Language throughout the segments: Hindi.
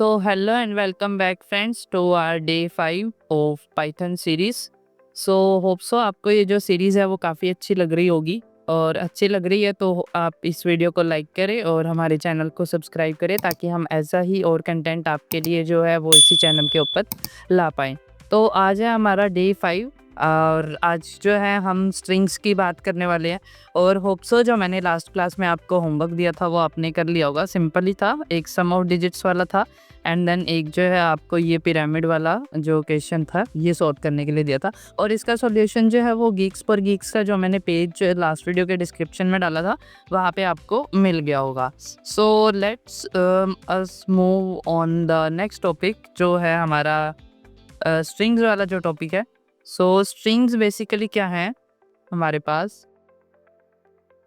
Hello and welcome back friends to our day 5 of Python series. Hope so आपको ये जो सीरीज़ है वो काफ़ी अच्छी लग रही होगी, और अच्छी लग रही है तो आप इस वीडियो को लाइक करें और हमारे चैनल को सब्सक्राइब करें, ताकि हम ऐसा ही और कंटेंट आपके लिए जो है वो इसी चैनल के ऊपर ला पाएँ। तो आज है हमारा डे 5 और आज जो है हम स्ट्रिंग्स की बात करने वाले हैं। और होप सो जो मैंने लास्ट क्लास में आपको होमवर्क दिया था वो आपने कर लिया होगा। सिंपल ही था, एक सम ऑफ डिजिट्स वाला था एंड देन एक जो है आपको ये पिरामिड वाला जो क्वेश्चन था ये सॉल्व करने के लिए दिया था। और इसका सॉल्यूशन जो है वो गीक्स पर गीक्स का जो मैंने पेज जो लास्ट वीडियो के डिस्क्रिप्शन में डाला था वहाँ पे आपको मिल गया होगा। So let's us move on the next topic जो है हमारा स्ट्रिंग्स वाला जो टॉपिक है। सो स्ट्रिंग्स बेसिकली क्या है हमारे पास,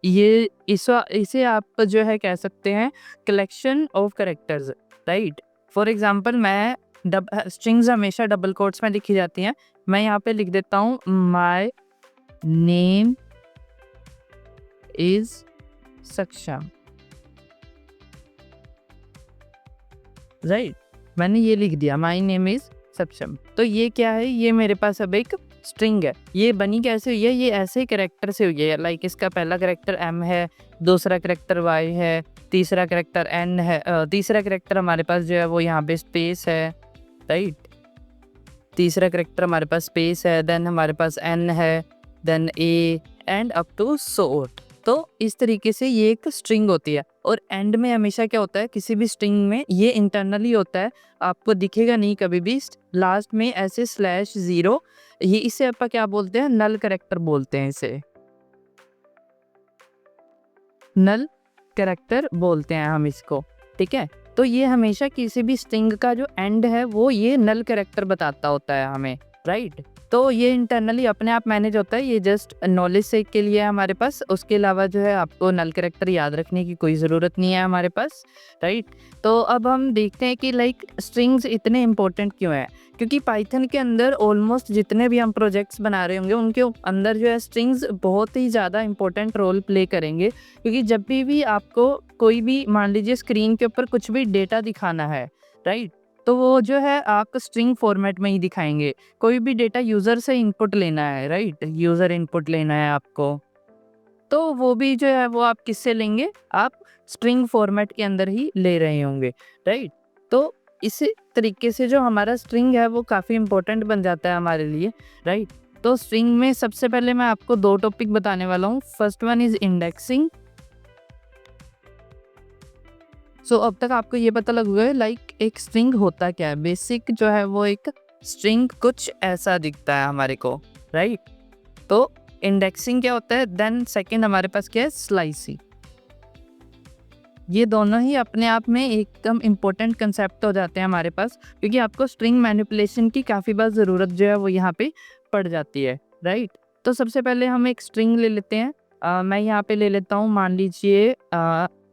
ये इसे आप जो है कह सकते हैं collection of characters, right. For example मैं स्ट्रिंग्स हमेशा डबल कोट्स में लिखी जाती हैं। मैं यहाँ पे लिख देता हूँ माय नेम इज सक्षम, राइट। मैंने ये लिख दिया माय नेम इज सक्षम। तो ये क्या है, ये मेरे पास अब एक स्ट्रिंग है। ये बनी कैसे हुई है, ये ऐसे ही कैरेक्टर से हुई है। लाइक इसका पहला कैरेक्टर m है, दूसरा कैरेक्टर y है, तीसरा कैरेक्टर n है, तीसरा कैरेक्टर हमारे पास जो है वो यहाँ पे स्पेस है, राइट। तीसरा कैरेक्टर हमारे पास स्पेस है, देन हमारे पास n है, then a and up to so. तो इस तरीके से ये एक स्ट्रिंग होती है। और एंड में हमेशा क्या होता है, किसी भी स्ट्रिंग में ये इंटरनली होता है, आपको दिखेगा नहीं कभी भी। लास्ट में ऐसे /0, ये इसे आप क्या बोलते हैं, नल कैरेक्टर बोलते हैं। इसे नल कैरेक्टर बोलते हैं हम इसको, ठीक है। तो ये हमेशा किसी भी स्ट्रिंग का जो एंड है वो ये नल कैरेक्टर बताता होता है हमें, राइट। तो ये इंटरनली अपने आप मैनेज होता है, ये जस्ट नॉलेज से के लिए है हमारे पास। उसके अलावा जो है आपको नल कैरेक्टर याद रखने की कोई ज़रूरत नहीं है हमारे पास, राइट। तो अब हम देखते हैं कि लाइक स्ट्रिंग्स इतने इंपॉर्टेंट क्यों है। क्योंकि पाइथन के अंदर ऑलमोस्ट जितने भी हम प्रोजेक्ट्स बना रहे होंगे उनके अंदर जो है स्ट्रिंग्स बहुत ही ज़्यादा इंपॉर्टेंट रोल प्ले करेंगे। क्योंकि जब भी आपको कोई भी, मान लीजिए स्क्रीन के ऊपर कुछ भी डेटा दिखाना है, राइट, तो वो जो है आप स्ट्रिंग फॉर्मेट में ही दिखाएंगे। कोई भी डेटा यूज़र से इनपुट लेना है, राइट, यूज़र इनपुट लेना है आपको, तो वो भी जो है वो आप किससे लेंगे, आप स्ट्रिंग फॉर्मेट के अंदर ही ले रहे होंगे, राइट। तो इसी तरीके से जो हमारा स्ट्रिंग है वो काफ़ी इंपॉर्टेंट बन जाता है हमारे लिए, राइट। तो स्ट्रिंग में सबसे पहले मैं आपको 2 टॉपिक बताने वाला हूँ। First one is indexing. So अब तक आपको ये पता लग गया लाइक एक स्ट्रिंग होता क्या है। बेसिक जो है वो एक स्ट्रिंग कुछ ऐसा दिखता है हमारे को, राइट। तो इंडेक्सिंग क्या होता है, देन सेकंड हमारे पास क्या है, स्लाइसिंग। ये दोनों ही अपने आप में एकदम इम्पोर्टेंट कंसेप्ट हो जाते हैं हमारे पास, क्योंकि आपको स्ट्रिंग मैनिपुलेशन की काफ़ी बार ज़रूरत जो है वो यहाँ पे पड़ जाती है, राइट। तो सबसे पहले हम एक स्ट्रिंग ले लेते हैं। मैं यहाँ पे ले लेता हूँ, मान लीजिए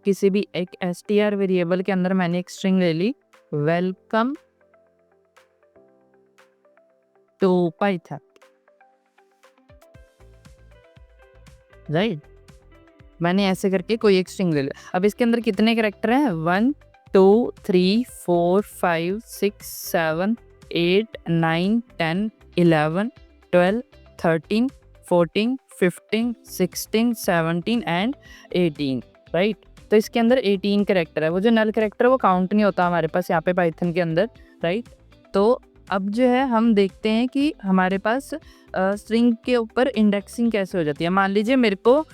किसी भी एक str वेरिएबल के अंदर मैंने एक स्ट्रिंग ले ली, वेलकम टू पाइथन, राइट। मैंने ऐसे करके कोई एक स्ट्रिंग ले लिया। अब इसके अंदर कितने कैरेक्टर हैं, 1 2 3 4 5 6 7 8 9 10 11 12 13 14 15 16 17 एंड 18, राइट। तो इसके अंदर 18 कैरेक्टर है। वो जो नल कैरेक्टर है वो काउंट नहीं होता हमारे पास यहाँ पे पाइथन के अंदर, राइट। तो अब जो है हम देखते हैं कि हमारे पास स्ट्रिंग के ऊपर इंडेक्सिंग कैसे हो जाती है। मान लीजिए मेरे को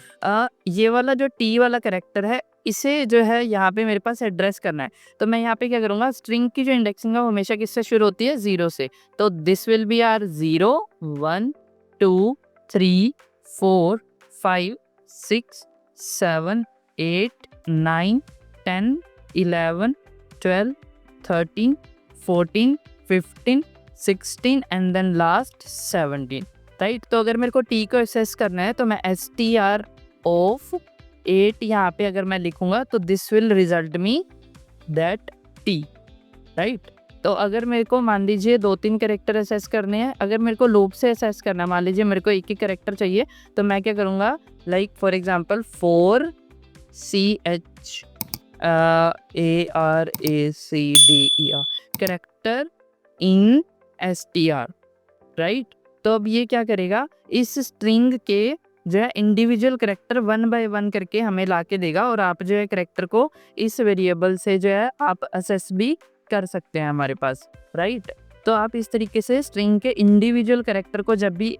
ये वाला जो टी वाला कैरेक्टर है इसे जो है यहाँ पे मेरे पास एड्रेस करना है। तो मैं यहाँ पे क्या करूँगा, स्ट्रिंग की जो इंडेक्सिंग है वो हमेशा किससे शुरू होती है, 0 से। तो this will B are 0 1 2 3 4 5 6 7 8 9 10 11 12 13 14 15 16 and then last 17, right. तो अगर मेरे को टी को एक्सेस करना है तो मैं str ऑफ 8 यहाँ पे अगर मैं लिखूंगा तो this will result me that T, right. तो अगर मेरे को मान लीजिए 2-3 कैरेक्टर एसेस करने हैं, अगर मेरे को लूप से एसेस करना है, मान लीजिए मेरे को एक ही कैरेक्टर चाहिए, तो मैं क्या करूँगा, like for example 4ch ARACDER, character in STR, right. तो अब ये क्या करेगा, इस स्ट्रिंग के जो है इंडिविजुअल करेक्टर 1 बाय 1 करके हमें ला के देगा, और आप जो है करेक्टर को इस वेरिएबल से जो है आप असेस भी कर सकते हैं हमारे पास, राइट। तो आप इस तरीके से स्ट्रिंग के इंडिविजुअल करेक्टर को जब भी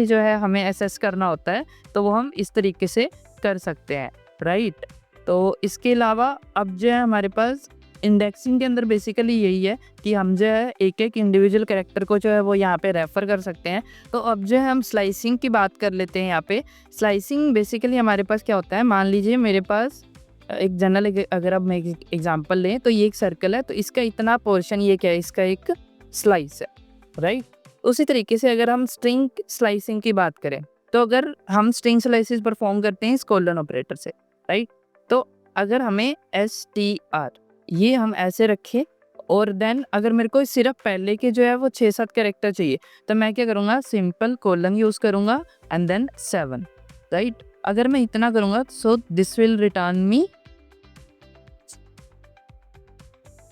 जो है हमें असेस करना होता है तो वो हम इस तरीके से कर सकते हैं, राइट। तो इसके अलावा अब जो है हमारे पास इंडेक्सिंग के अंदर बेसिकली यही है कि हम जो है एक एक इंडिविजुअल कैरेक्टर को जो है वो यहाँ पे रेफ़र कर सकते हैं। तो अब जो है हम स्लाइसिंग की बात कर लेते हैं यहाँ पे। स्लाइसिंग बेसिकली हमारे पास क्या होता है, मान लीजिए मेरे पास एक जनरल अगर अब मैं एक एग्जांपल लें तो ये एक सर्कल है, तो इसका इतना पोर्शन ये क्या है, इसका एक स्लाइस है, राइट। उसी तरीके से अगर हम स्ट्रिंग स्लाइसिंग की बात करें तो अगर हम स्ट्रिंग स्लाइसिस परफॉर्म करते हैं इस कोलन ऑपरेटर से, राइट। तो अगर हमें STR ये हम ऐसे रखें, और देन अगर मेरे को सिर्फ पहले के जो है वो 6-7 कैरेक्टर चाहिए तो मैं क्या करूँगा, सिंपल कोलन यूज़ करूँगा एंड देन 7, राइट। अगर मैं इतना करूँगा सो दिस विल रिटर्न मी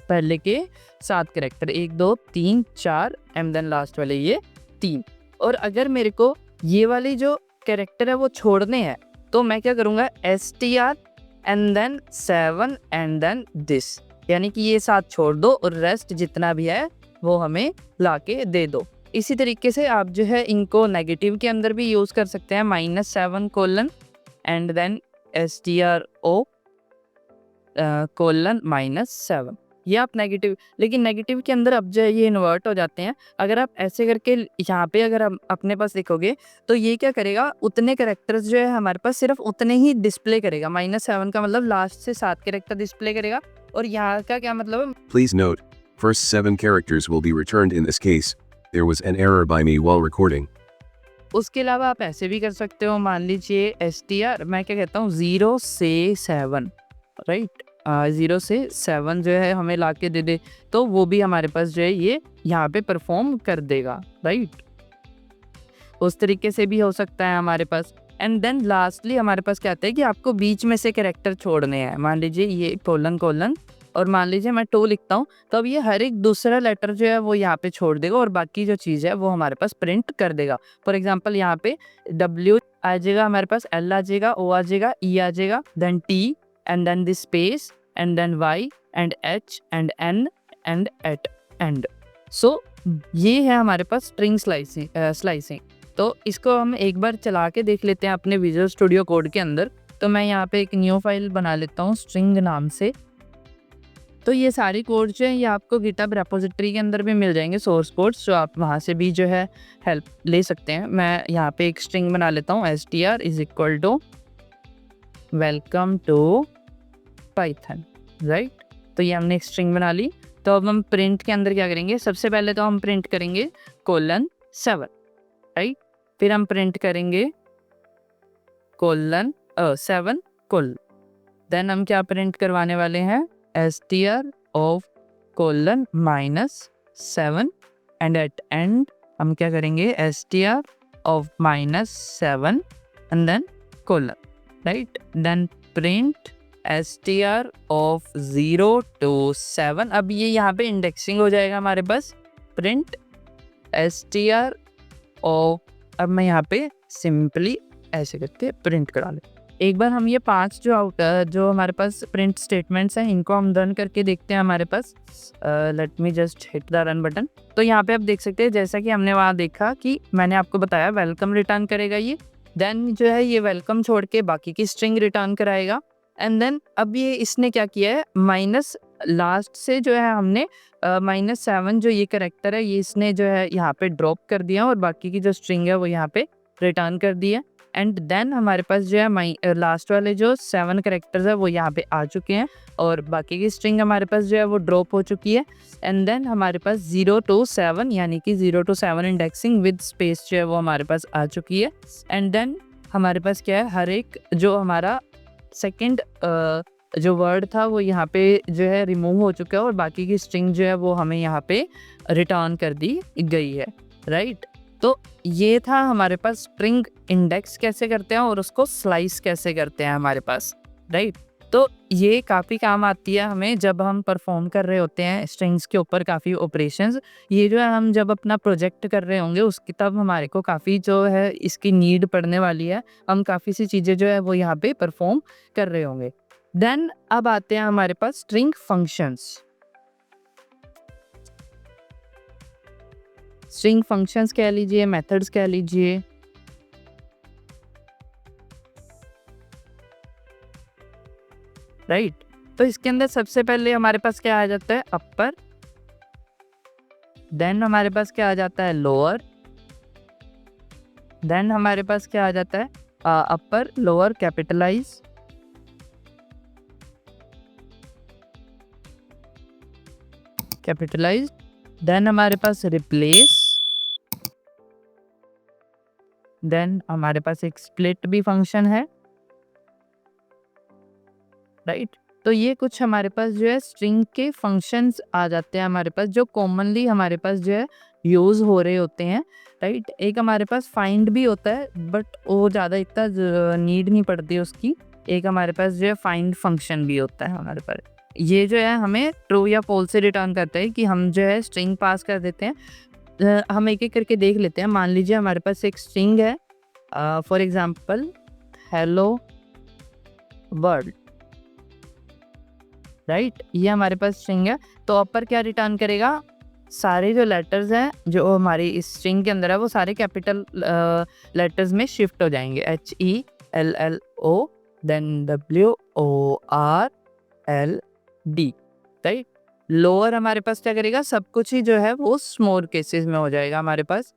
पहले के 7 कैरेक्टर, 1 2 3 4 एंड देन लास्ट वाले ये 3। और अगर मेरे को ये वाली जो कैरेक्टर है वो छोड़ने हैं तो मैं क्या करूँगा, STR and then 7 and then this, यानी कि ये 7 छोड़ दो और रेस्ट जितना भी है वो हमें ला के दे दो। इसी तरीके से आप जो है इनको नेगेटिव के अंदर भी यूज़ कर सकते हैं, -7 colon and then STRO colon -7, ये आप नेगेटिव, लेकिन नेगेटिव के अंदर अब जो है ये इन्वर्ट हो जाते हैं। अगर आप ऐसे करके यहाँ पे अगर आप अपने पास देखोगे तो ये क्या करेगा, उतने कैरेक्टर्स जो है हमारे पास सिर्फ उतने ही डिस्प्ले करेगा। -7 का मतलब लास्ट से 7 कैरेक्टर डिस्प्ले करेगा, और यहाँ का क्या मतलब है। Please note, first 7 characters will be returned in this case. There was an error by me while recording. उसके अलावा आप ऐसे भी कर सकते हो, मान लीजिए STR मैं क्या कहता हूँ 0 से 7, राइट। 0 से 7 जो है हमें ला के दे दे तो वो भी हमारे पास जो है ये यहाँ पे परफॉर्म कर देगा, राइट। उस तरीके से भी हो सकता है हमारे पास। एंड देन लास्टली हमारे पास क्या आता है कि आपको बीच में से कैरेक्टर छोड़ने हैं। मान लीजिए ये कोलन कोलन और मान लीजिए मैं 2 लिखता हूँ, तो अब ये हर एक दूसरा लेटर जो है वो यहाँ पे छोड़ देगा और बाकी जो चीज़ है वो हमारे पास प्रिंट कर देगा। फॉर एग्जांपल यहाँ पे W आ जाएगा, हमारे पास L आ जाएगा, O आ जाएगा, E आ जाएगा, then T and then this space and then Y and H and N and at and. So ये है हमारे पास स्ट्रिंग स्लाइसिंग। तो इसको हम एक बार चला के देख लेते हैं अपने विजुअल स्टूडियो कोड के अंदर। तो मैं यहाँ पे एक न्यू फाइल बना लेता हूँ स्ट्रिंग नाम से। तो ये सारी कोड जो है ये आपको गिटहब रेपोजिटरी के अंदर भी मिल जाएंगे, सोर्स कोड्स, जो आप वहाँ से भी जो है हेल्प ले सकते हैं। मैं यहाँ पे एक स्ट्रिंग बना लेता हूँ STR is equal to welcome to Python, right. तो ये हमने एक स्ट्रिंग बना ली। तो अब हम प्रिंट के अंदर क्या करेंगे, सबसे पहले तो हम प्रिंट करेंगे :7, राइट। फिर हम प्रिंट करेंगे :7 कोलन। देन हम क्या प्रिंट करवाने वाले हैं, STR of :-7 and at and हम क्या करेंगे STR of -7 and then colon, right. Then print STR of 0 to 7। अब ये यहाँ पे इंडेक्सिंग हो जाएगा हमारे पास। प्रिंट STR of, अब मैं यहाँ पे सिंपली ऐसे करके प्रिंट करा ले। एक बार हम ये 5 जो हमारे पास प्रिंट स्टेटमेंट्स हैं इनको हम रन करके देखते हैं हमारे पास। Let me just hit the run button. तो यहाँ पे आप देख सकते हैं जैसा कि हमने वहाँ देखा कि मैंने आपको बताया वेलकम रिटर्न करेगा ये। देन जो है ये वेलकम छोड़ के बाकी की स्ट्रिंग रिटर्न कराएगा। एंड देन अब ये इसने क्या किया है, माइनस लास्ट से जो है हमने -7 जो ये कैरेक्टर है ये इसने जो है यहाँ पे ड्रॉप कर दिया और बाकी की जो स्ट्रिंग है वो यहाँ पे रिटर्न कर दी है। एंड देन हमारे पास जो है लास्ट वाले जो 7 कैरेक्टर्स है वो यहाँ पे आ चुके हैं और बाकी की स्ट्रिंग हमारे पास जो है वो ड्रॉप हो चुकी है। एंड देन हमारे पास 0 to 7 यानी कि 0 to 7 इंडेक्सिंग विद स्पेस जो है वो हमारे पास आ चुकी है। एंड देन हमारे पास क्या है, हर एक जो हमारा सेकेंड जो वर्ड था वो यहाँ पे जो है रिमूव हो चुका है और बाकी की स्ट्रिंग जो है वो हमें यहाँ पे रिटर्न कर दी गई है, राइट। तो ये था हमारे पास स्ट्रिंग इंडेक्स कैसे करते हैं और उसको स्लाइस कैसे करते हैं हमारे पास, राइट। तो ये काफ़ी काम आती है हमें जब हम परफॉर्म कर रहे होते हैं स्ट्रिंग्स के ऊपर काफ़ी ऑपरेशंस। ये जो है हम जब अपना प्रोजेक्ट कर रहे होंगे उसकी तब हमारे को काफ़ी जो है इसकी नीड पड़ने वाली है। हम काफ़ी सी चीज़ें जो है वो यहाँ पे परफॉर्म कर रहे होंगे। देन अब आते हैं हमारे पास स्ट्रिंग फंक्शंस। स्ट्रिंग फंक्शंस कह लीजिए, मेथड्स कह लीजिए। राइट, तो इसके अंदर सबसे पहले हमारे पास क्या आ जाता है, अपर। देन हमारे पास क्या आ जाता है, लोअर। देन हमारे पास क्या आ जाता है, upper lower capitalize. Capitalize. Then हमारे पास रिप्लेस। देन हमारे पास एक स्प्लिट भी फंक्शन है। राइट, तो ये कुछ हमारे पास जो है स्ट्रिंग के फंक्शंस आ जाते हैं हमारे पास, जो कॉमनली हमारे पास जो है यूज़ हो रहे होते हैं। राइट, एक हमारे पास फाइंड भी होता है बट वो ज़्यादा इतना नीड नहीं पड़ती उसकी। एक हमारे पास जो है फाइंड फंक्शन भी होता है हमारे पास। ये जो है हमें ट्रू या फॉल्स से रिटर्न करता है कि हम जो है स्ट्रिंग पास कर देते हैं। हम एक एक करके देख लेते हैं। मान लीजिए हमारे पास एक स्ट्रिंग है, for example hello world. Right, ये हमारे पास स्ट्रिंग है। तो अपर क्या रिटर्न करेगा, सारे जो लेटर्स हैं जो हमारी इस स्ट्रिंग के अंदर है वो सारे कैपिटल लेटर्स में शिफ्ट हो जाएंगे। HELLO, then WORLD। Right, lower हमारे पास क्या करेगा, सब कुछ ही जो है वो स्मॉल केसेस में हो जाएगा हमारे पास।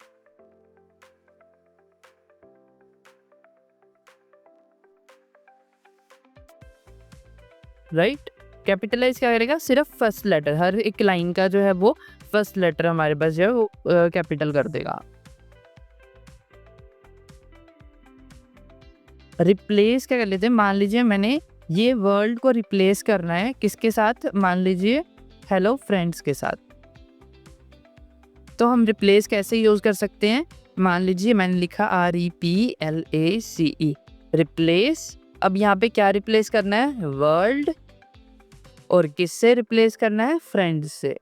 राइट, कैपिटलाइज क्या करेगा, सिर्फ फर्स्ट लेटर, हर एक लाइन का जो है वो फर्स्ट लेटर हमारे पास जो है वो कैपिटल कर देगा। रिप्लेस क्या कर लेते हैं, मान लीजिए मैंने ये वर्ल्ड को रिप्लेस करना है किसके साथ, मान लीजिए हेलो फ्रेंड्स के साथ। तो हम रिप्लेस कैसे यूज कर सकते हैं, मान लीजिए मैंने लिखा REPLACE, रिप्लेस। अब यहाँ पे क्या रिप्लेस करना है, वर्ल्ड, और किससे रिप्लेस करना है, फ्रेंड्स से।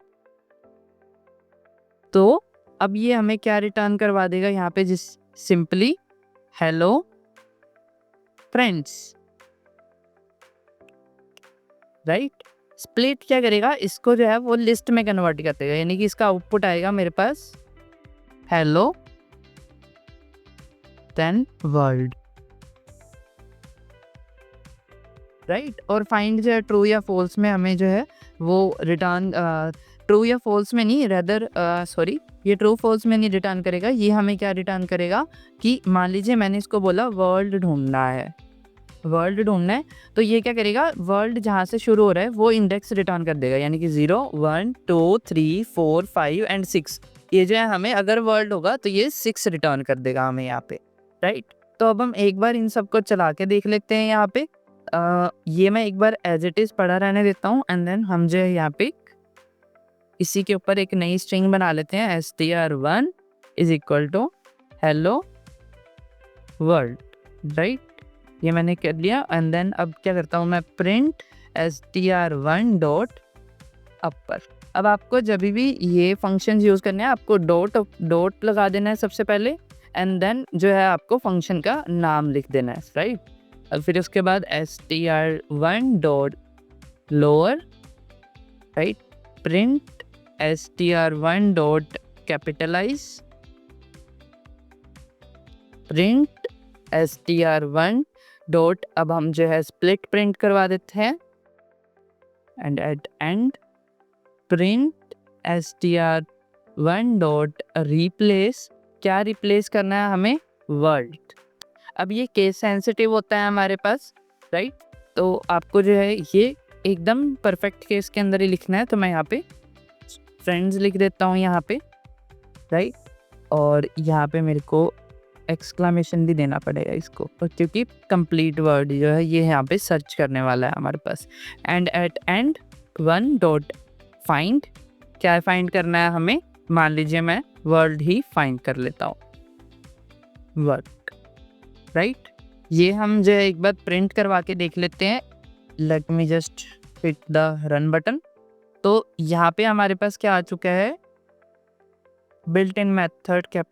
तो अब ये हमें क्या रिटर्न करवा देगा यहाँ पे, जिस simply hello friends. Right, split क्या करेगा, इसको जो है वो लिस्ट में कन्वर्ट कर देगा, यानी कि इसका आउटपुट आएगा मेरे पास हेलो देन वर्ल्ड। राइट, और फाइंड जो है ट्रू या फॉल्स में हमें जो है वो रिटर्न, ट्रू या फॉल्स में नहीं, रेदर सॉरी, ये ट्रू फॉल्स में नहीं रिटर्न करेगा। ये हमें क्या रिटर्न करेगा कि मान लीजिए मैंने इसको बोला वर्ल्ड ढूंढना है, वर्ल्ड ढूंढना है, तो ये क्या करेगा, वर्ल्ड जहाँ से शुरू हो रहा है वो इंडेक्स रिटर्न कर देगा, यानी कि 0 1 2 3 4 5 एंड 6। ये जो है हमें अगर वर्ल्ड होगा तो ये 6 रिटर्न कर देगा हमें यहाँ पे। राइट, तो अब हम एक बार इन सबको चला के देख लेते हैं यहाँ पे। ये मैं एक बार एज इट इज़ पढ़ा रहने देता हूँ, एंड देन हम जो है यहाँ पे इसी के ऊपर एक नई स्ट्रिंग बना लेते हैं, str1 is equal to hello world. Right, ये मैंने कर लिया, एंड देन अब क्या करता हूँ मैं, प्रिंट str1 डॉट अपर। अब आपको जब भी ये फंक्शन यूज़ करने हैं आपको डॉट लगा देना है सबसे पहले, एंड देन जो है आपको फंक्शन का नाम लिख देना है। राइट, और फिर उसके बाद str1 dot lower. Right, print str1 dot capitalize, print str1 dot, अब हम जो है स्प्लिट प्रिंट करवा देते हैं, and at and print str1 dot replace. क्या रिप्लेस करना है हमें, वर्ल्ड। अब ये केस सेंसिटिव होता है हमारे पास। राइट, तो आपको जो है ये एकदम परफेक्ट केस के अंदर ही लिखना है, तो मैं यहाँ पे फ्रेंड्स लिख देता हूँ यहाँ पे। राइट, और यहाँ पे मेरे को एक्सक्लामेशन भी देना पड़ेगा इसको, क्योंकि कंप्लीट वर्ड जो है ये यहाँ पे सर्च करने वाला है हमारे पास। And at and 1 dot find, क्या फाइंड करना है हमें, मान लीजिए मैं वर्ल्ड ही फाइंड कर लेता हूँ, वर्ल्ड। राइट, ये हम जो है एक बार प्रिंट करवा के देख लेते हैं late me just hit the run button. तो यहाँ पे हमारे पास क्या आ चुका है, built in method cap,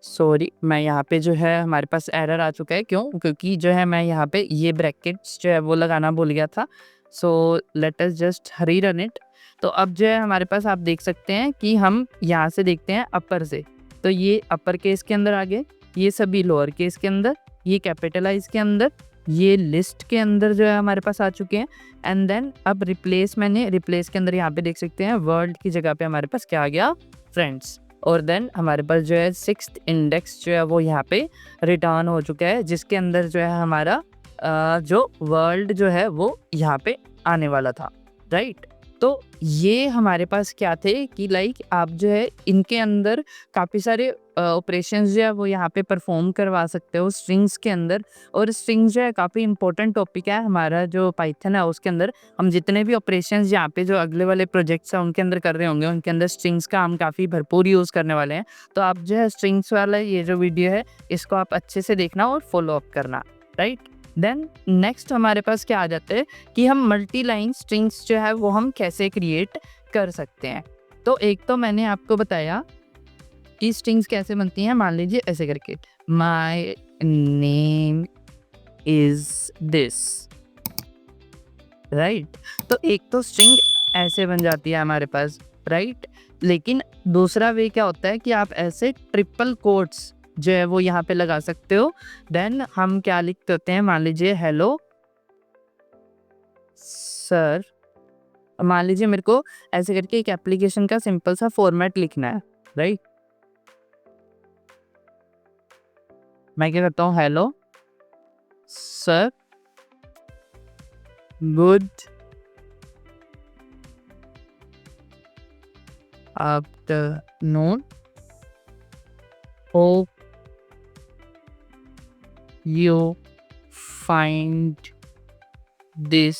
sorry मैं यहाँ पे जो है हमारे पास एरर आ चुका है। क्यों? क्योंकि जो है मैं यहाँ पे ये ब्रैकेट्स जो है वो लगाना भूल गया था। So let us just rerun it. तो अब जो है हमारे पास आप देख सकते हैं कि हम यहाँ से देखते हैं अपर से, तो ये अपर केस के अंदर आ गए, ये सभी लोअर केस के अंदर, ये कैपिटलाइज के अंदर, ये लिस्ट के अंदर जो है हमारे पास आ चुके हैं। एंड देन अब रिप्लेस के अंदर यहाँ पे देख सकते हैं वर्ल्ड की जगह पे हमारे पास क्या आ गया, फ्रेंड्स। और देन हमारे पास जो है 6th इंडेक्स जो है वो यहाँ पे रिटर्न हो चुका है, जिसके अंदर जो है हमारा जो वर्ल्ड जो है वो यहाँ पे आने वाला था, राइट। तो ये हमारे पास क्या थे कि लाइक आप जो है इनके अंदर काफ़ी सारे ऑपरेशंस जो है वो यहाँ पे परफॉर्म करवा सकते हो स्ट्रिंग्स के अंदर। और स्ट्रिंग्स जो है काफ़ी इंपॉर्टेंट टॉपिक है हमारा जो पाइथन है उसके अंदर। हम जितने भी ऑपरेशंस यहाँ पे जो अगले वाले प्रोजेक्ट्स हैं उनके अंदर कर रहे होंगे, उनके अंदर स्ट्रिंग्स का हम काफ़ी भरपूर यूज़ करने वाले हैं। तो आप जो है स्ट्रिंग्स वाला ये जो वीडियो है इसको आप अच्छे से देखना और फॉलो अप करना, राइट। देन नेक्स्ट हमारे पास क्या आ जाता है कि हम मल्टी लाइन स्ट्रिंग्स जो है वो हम कैसे क्रिएट कर सकते हैं। तो एक तो मैंने आपको बताया कि स्ट्रिंग्स कैसे बनती हैं, मान लीजिए ऐसे करके my name is this, right. तो एक तो स्ट्रिंग ऐसे बन जाती है हमारे पास, राइट। लेकिन दूसरा वे क्या होता है कि आप ऐसे ट्रिपल कोट्स जो है वो यहाँ पे लगा सकते हो। देन हम क्या लिखते होते हैं, मान लीजिए हेलो सर, मान लीजिए मेरे को ऐसे करके एक एप्लीकेशन का सिंपल सा फॉर्मेट लिखना है, राइट। मैं क्या करता हूँ, hello sir good afternoon, hope you find this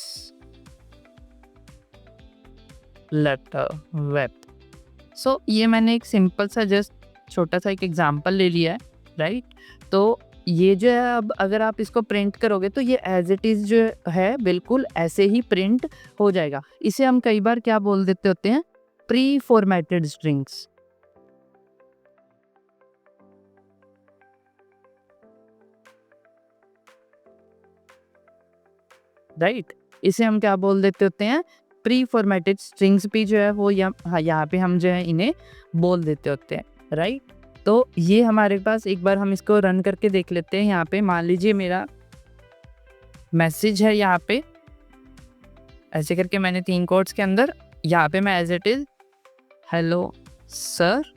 letter web। सो ये मैंने एक सिंपल सा जस्ट छोटा सा एक एग्जांपल ले लिया है, राइट। तो ये जो है अब अगर आप इसको प्रिंट करोगे तो ये एज इट इज़ जो है बिल्कुल ऐसे ही प्रिंट हो जाएगा। इसे हम कई बार क्या बोल देते होते हैं, प्री फॉर्मेटेड स्ट्रिंग्स, राइट। इसे हम क्या बोल देते होते हैं, प्री फॉर्मेटेड स्ट्रिंग्स भी जो है वो यहाँ पे हम जो है इन्हें बोल देते होते हैं, राइट। तो ये हमारे पास एक बार हम इसको रन करके देख लेते हैं। यहाँ पे मान लीजिए मेरा मैसेज है, यहाँ पे ऐसे करके मैंने 3 कोट्स के अंदर यहाँ पे मैं as it is hello sir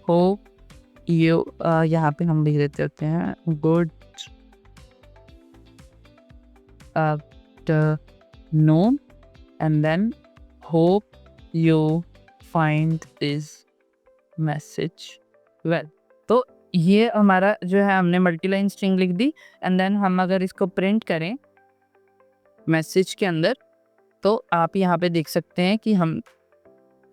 hope you, यहाँ पे हम लिख देते होते हैं good afternoon and then hope you find this message well। तो ये हमारा जो है हमने मल्टीलाइन स्ट्रिंग लिख दी। एंड देन हम अगर इसको प्रिंट करें मैसेज के अंदर तो आप यहाँ पे देख सकते हैं कि हम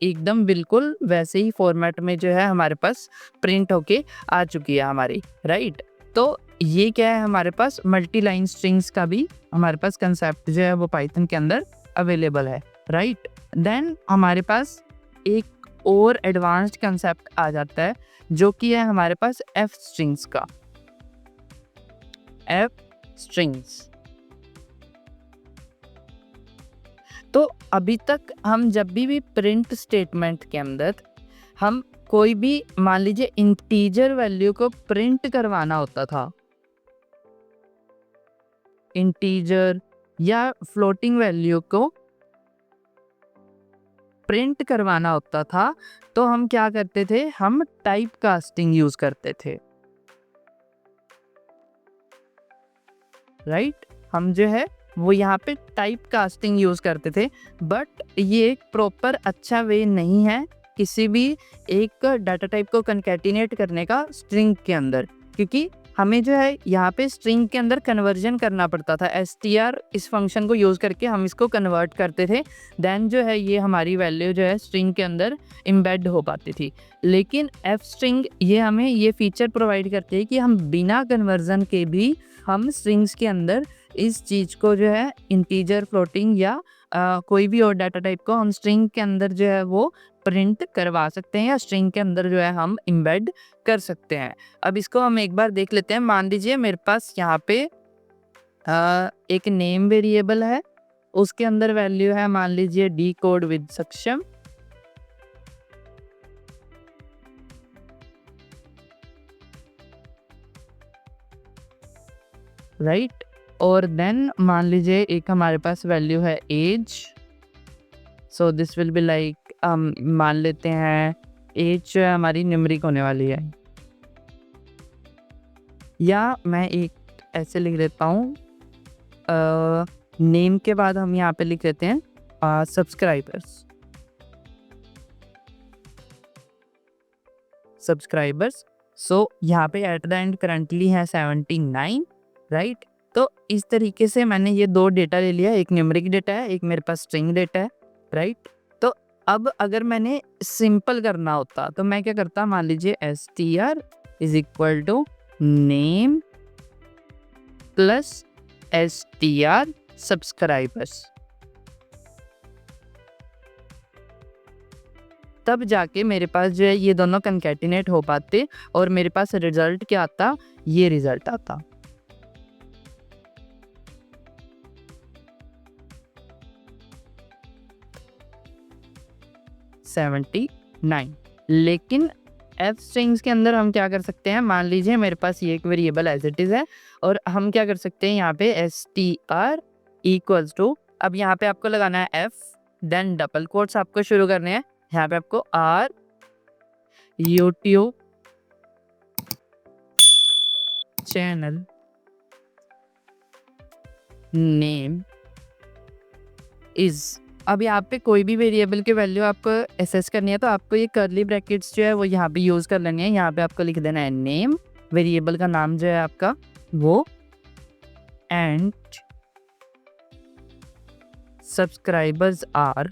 एकदम बिल्कुल वैसे ही फॉर्मेट में जो है हमारे पास प्रिंट होके आ चुकी है हमारी, राइट। तो ये क्या है, हमारे पास मल्टी लाइन स्ट्रिंग्स का भी हमारे पास कंसेप्ट जो है वो पाइथन के अंदर अवेलेबल है, राइट। देन हमारे पास एक और एडवांस्ड कंसेप्ट आ जाता है जो कि है हमारे पास एफ स्ट्रिंग्स का, एफ स्ट्रिंग्स। तो अभी तक हम जब भी प्रिंट स्टेटमेंट के अंदर हम कोई भी मान लीजिए इंटीजर वैल्यू को प्रिंट करवाना होता था, इंटीजर या फ्लोटिंग वैल्यू को प्रिंट करवाना होता था, तो हम क्या करते थे, हम टाइप कास्टिंग यूज करते थे, राइट। हम जो है वो यहाँ पे टाइप कास्टिंग यूज करते थे। बट ये एक प्रॉपर अच्छा वे नहीं है किसी भी एक डाटा टाइप को कंकैटिनेट करने का स्ट्रिंग के अंदर, क्योंकि हमें जो है यहाँ पे स्ट्रिंग के अंदर कन्वर्जन करना पड़ता था। str इस फंक्शन को यूज़ करके हम इसको कन्वर्ट करते थे, देन जो है ये हमारी वैल्यू जो है स्ट्रिंग के अंदर एम्बेड हो पाती थी। लेकिन एफ स्ट्रिंग ये हमें ये फीचर प्रोवाइड करती है कि हम बिना कन्वर्जन के भी हम स्ट्रिंग्स के अंदर इस चीज़ को जो है इंटीजर, फ्लोटिंग या कोई भी और डाटा टाइप को हम स्ट्रिंग के अंदर जो है वो प्रिंट करवा सकते हैं या स्ट्रिंग के अंदर जो है हम एम्बेड कर सकते हैं। अब इसको हम एक बार देख लेते हैं। मान लीजिए मेरे पास यहाँ पे एक नेम वेरिएबल है, उसके अंदर वैल्यू है मान लीजिए D code with Saksham, right. और देन मान लीजिए एक हमारे पास वैल्यू है as, so this will be like मान लेते हैं एज जो है हमारी न्यूमेरिक होने वाली है, या मैं एक ऐसे लिख लेता हूँ नेम के बाद हम यहाँ पे लिख लेते हैं सब्सक्राइबर्स। सो यहाँ पे एट द एंड करंटली है 79, राइट। तो इस तरीके से मैंने ये दो डेटा ले लिया, एक न्यूमेरिक डेटा है, एक मेरे पास स्ट्रिंग डेटा है, राइट। तो अब अगर मैंने सिंपल करना होता तो मैं क्या करता, मान लीजिए str is equal to name plus str subscribers, तब जाके मेरे पास जो है ये दोनों कंकैटिनेट हो पाते और मेरे पास रिजल्ट क्या आता, ये रिजल्ट आता। लेकिन एफ स्ट्रिंग्स के अंदर हम क्या कर सकते हैं, मान लीजिए मेरे पास ये एक वेरिएबल एज इट इज है और हम क्या कर सकते हैं यहाँ पे str इक्वल्स टू, अब यहाँ पे आपको लगाना है f, देन डबल कोट्स आपको शुरू करने हैं, यहाँ पे आपको r YouTube channel name is, अब यहाँ पे कोई भी वेरिएबल की वैल्यू आपको एसेस करनी है तो आपको ये कर्ली ब्रैकेट्स जो है वो यहाँ पे यूज़ कर लेनी है। यहाँ पे आपको लिख देना है नेम, वेरिएबल का नाम जो है आपका वो, एंड सब्सक्राइबर्स आर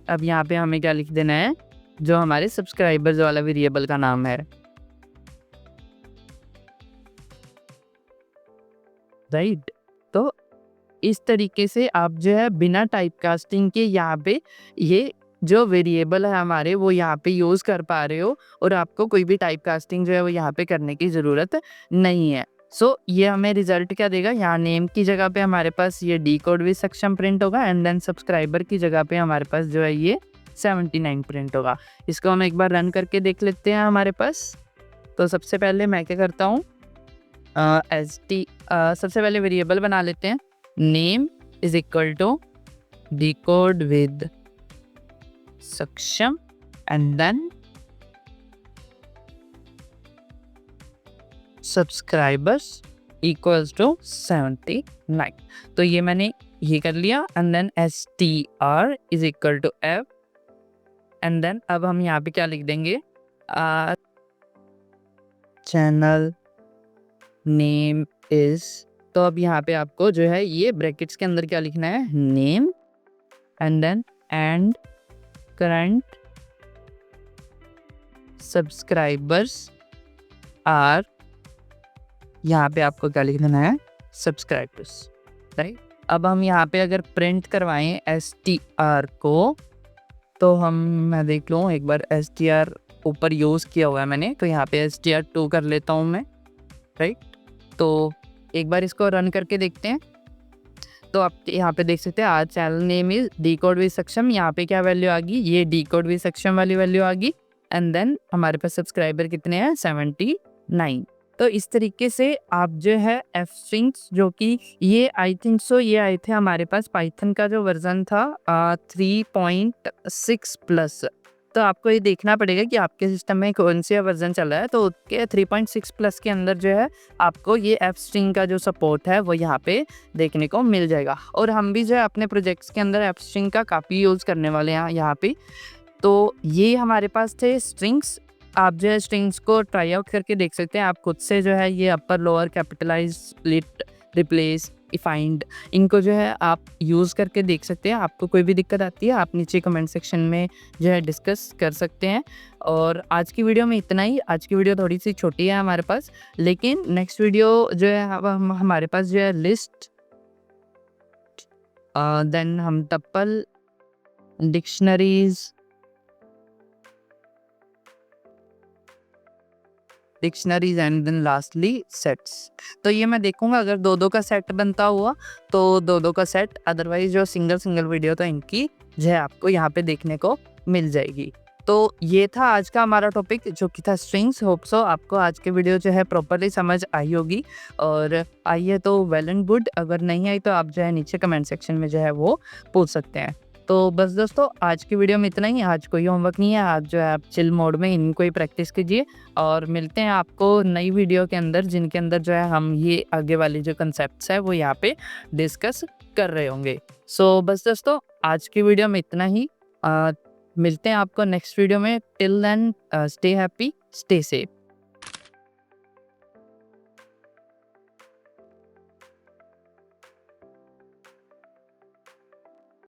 अब यहाँ पे हमें क्या लिख देना है, जो हमारे सब्सक्राइबर्स वाला वेरिएबल का नाम है, राइट। तो इस तरीके से आप जो है बिना टाइप कास्टिंग के यहाँ पे ये जो वेरिएबल है हमारे वो यहाँ पे यूज़ कर पा रहे हो और आपको कोई भी टाइप कास्टिंग जो है वो यहाँ पे करने की ज़रूरत नहीं है। सो ये हमें रिजल्ट क्या देगा, यहाँ नेम की जगह पे हमारे पास ये डी कोड विद सक्षम प्रिंट होगा एंड देन सब्सक्राइबर की जगह पे हमारे पास जो है ये 79 प्रिंट होगा। इसको हम एक बार रन करके देख लेते हैं हमारे पास। तो सबसे पहले मैं क्या करता हूँ, सबसे पहले वेरिएबल बना लेते हैं, name is equal to D code with Saksham and then subscribers equals to 79। तो ये मैंने ये कर लिया and then str is equal to f and then अब हम यहाँ पे क्या लिख देंगे, चैनल नेम इज, तो अब यहाँ पे आपको जो है ये ब्रैकेट्स के अंदर क्या लिखना है, name and then and current subscribers are, यहाँ पे आपको क्या लिखना है, सब्सक्राइबर्स, राइट। अब हम यहाँ पे अगर प्रिंट करवाएं str को तो मैं देख लूँ एक बार, str ऊपर यूज़ किया हुआ है मैंने, तो यहाँ पे str2 कर लेता हूँ मैं, राइट। तो एक बार इसको रन करके देखते हैं। तो आप यहाँ पे देख सकते हैं आज channel name is D code with सक्षम, यहाँ पे क्या वैल्यू आ गई, ये डी कोड विद सक्षम वाली वैल्यू आ गई एंड देन हमारे पास सब्सक्राइबर कितने हैं, 79। तो इस तरीके से आप जो है एफ स्ट्रिंग्स, जो कि ये आई थिंक सो ये आए थे हमारे पास पाइथन का जो वर्जन था 3.6 प्लस, तो आपको ये देखना पड़ेगा कि आपके सिस्टम में कौन सा वर्जन चल रहा है। तो उसके 3.6 प्लस के अंदर जो है आपको ये एफ स्ट्रिंग का जो सपोर्ट है वो यहाँ पे देखने को मिल जाएगा। और हम भी जो है अपने प्रोजेक्ट्स के अंदर एफ स्ट्रिंग का काफ़ी यूज़ करने वाले हैं यहाँ पे। तो ये हमारे पास थे स्ट्रिंग्स। आप जो है स्ट्रिंग्स को ट्राई आउट करके देख सकते हैं। आप खुद से जो है ये upper lower capitalize split replace find इनको जो है आप यूज़ करके देख सकते हैं। आपको कोई भी दिक्कत आती है आप नीचे कमेंट सेक्शन में जो है डिस्कस कर सकते हैं। और आज की वीडियो में इतना ही। आज की वीडियो थोड़ी सी छोटी है हमारे पास, लेकिन नेक्स्ट वीडियो जो है हमारे पास जो है लिस्ट, देन हम tuple, dictionaries and then lastly sets. तो ये मैं देखूंगा अगर दो दो का सेट बनता हुआ तो दो दो का सेट, अदरवाइज जो सिंगल सिंगल वीडियो तो इनकी जो है आपको यहाँ पे देखने को मिल जाएगी। तो ये था आज का हमारा टॉपिक जो कि था स्ट्रिंग्स। होप सो आपको आज के वीडियो जो है प्रॉपरली समझ आई होगी, और आई है तो वेल एंड गुड, अगर नहीं आई तो आप जो है नीचे कमेंट सेक्शन में जो है वो पूछ सकते हैं। तो बस दोस्तों आज की वीडियो में इतना ही। आज कोई होमवर्क नहीं है, आज जो है आप चिल मोड में इनको ही प्रैक्टिस कीजिए, और मिलते हैं आपको नई वीडियो के अंदर जिनके अंदर जो है हम ये आगे वाली जो कंसेप्ट्स है वो यहाँ पे डिस्कस कर रहे होंगे। सो बस दोस्तों आज की वीडियो में इतना ही। मिलते हैं आपको नेक्स्ट वीडियो में। Till then stay happy, stay safe.